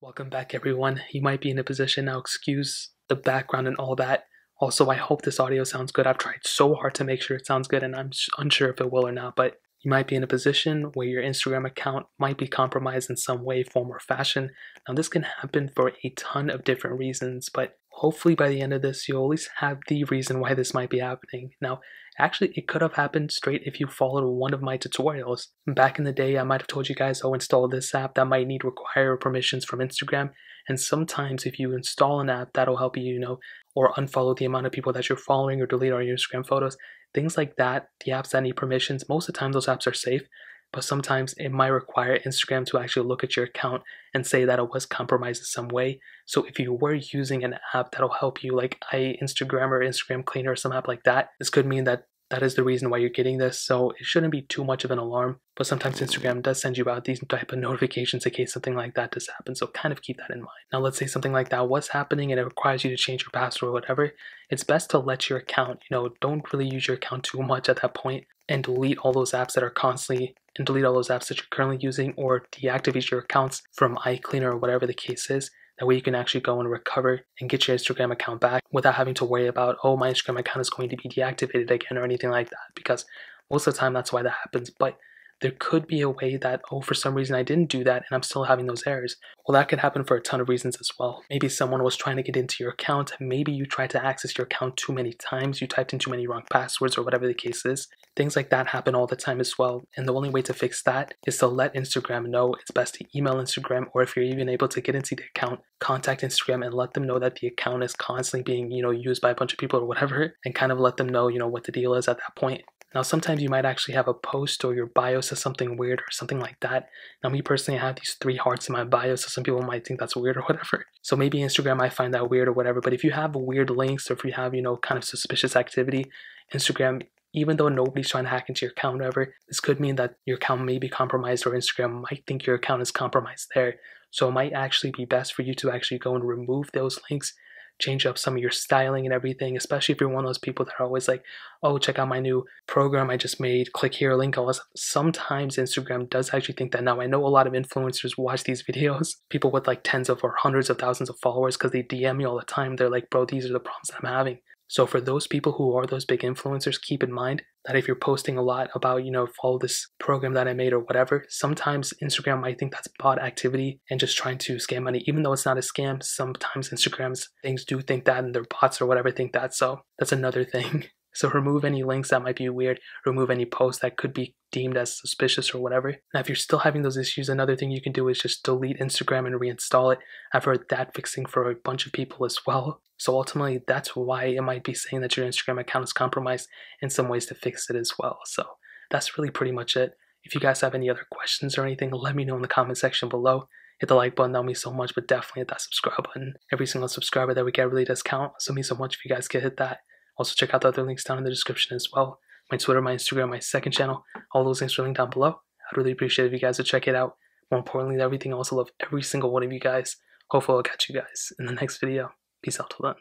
Welcome back, everyone. You might be in a position now, excuse the background and all that. Also, I hope this audio sounds good. I've tried so hard to make sure it sounds good, and I'm unsure if it will or not, but you might be in a position where your Instagram account might be compromised in some way, form, or fashion. Now, this can happen for a ton of different reasons, but hopefully by the end of this, you'll at least have the reason why this might be happening. Now, actually, it could have happened straight if you followed one of my tutorials. Back in the day, I might have told you guys, oh, install this app that might need require permissions from Instagram. And sometimes if you install an app, that'll help you, or unfollow the amount of people that you're following or delete all your Instagram photos. Things like that, the apps that need permissions, most of the time those apps are safe, but sometimes it might require Instagram to actually look at your account and say that it was compromised in some way. So if you were using an app that'll help you, like Instagram or Instagram Cleaner or some app like that, this could mean that that is the reason why you're getting this. So it shouldn't be too much of an alarm, but sometimes Instagram does send you out these type of notifications in case something like that does happen. So kind of keep that in mind. Now, let's say something like that was happening and it requires you to change your password or whatever. It's best to let your account, don't really use your account too much at that point and delete all those apps that are constantly and delete all those apps that you're currently using, or deactivate your accounts from iCleaner or whatever the case is. That way you can actually go and recover and get your Instagram account back without having to worry about, oh, my Instagram account is going to be deactivated again or anything like that, because most of the time that's why that happens. But there could be a way that, oh, for some reason I didn't do that and I'm still having those errors. Well, that could happen for a ton of reasons as well. Maybe someone was trying to get into your account. Maybe you tried to access your account too many times. You typed in too many wrong passwords or whatever the case is. Things like that happen all the time as well. And the only way to fix that is to let Instagram know. It's best to email Instagram, or if you're even able to get into the account, contact Instagram and let them know that the account is constantly being, used by a bunch of people or whatever, and kind of let them know, what the deal is at that point. Now, sometimes you might actually have a post or your bio says something weird or something like that. Now, me personally, I have these 3 hearts in my bio, so some people might think that's weird or whatever. So maybe Instagram might find that weird or whatever. But if you have weird links, or if you have, kind of suspicious activity, Instagram, even though nobody's trying to hack into your account or whatever, this could mean that your account may be compromised, or Instagram might think your account is compromised there. So it might actually be best for you to actually go and remove those links, change up some of your styling and everything, especially if you're one of those people that are always like, oh, check out my new program I just made, click here, link all this. Sometimes Instagram does actually think that. Now, I know a lot of influencers watch these videos, people with like tens of or hundreds of thousands of followers, because they DM me all the time. They're like, bro, these are the problems that I'm having. So for those people who are those big influencers, keep in mind that if you're posting a lot about, follow this program that I made or whatever, sometimes Instagram might think that's bot activity and just trying to scam money. Even though it's not a scam, sometimes Instagram's things do think that, and their bots or whatever think that. So that's another thing. So remove any links that might be weird, remove any posts that could be deemed as suspicious or whatever. Now, if you're still having those issues, another thing you can do is just delete Instagram and reinstall it. I've heard that fixing for a bunch of people as well. So ultimately, that's why it might be saying that your Instagram account is compromised, in some ways to fix it as well. So that's really pretty much it. If you guys have any other questions or anything, let me know in the comment section below. Hit the like button, that'll mean so much, but definitely hit that subscribe button. Every single subscriber that we get really does count, so it means so much if you guys could hit that. Also, check out the other links down in the description as well. My Twitter, my Instagram, my second channel, all those links are linked down below. I'd really appreciate it if you guys would check it out. More importantly than everything, I also love every single one of you guys. Hopefully I'll catch you guys in the next video. Peace out till then.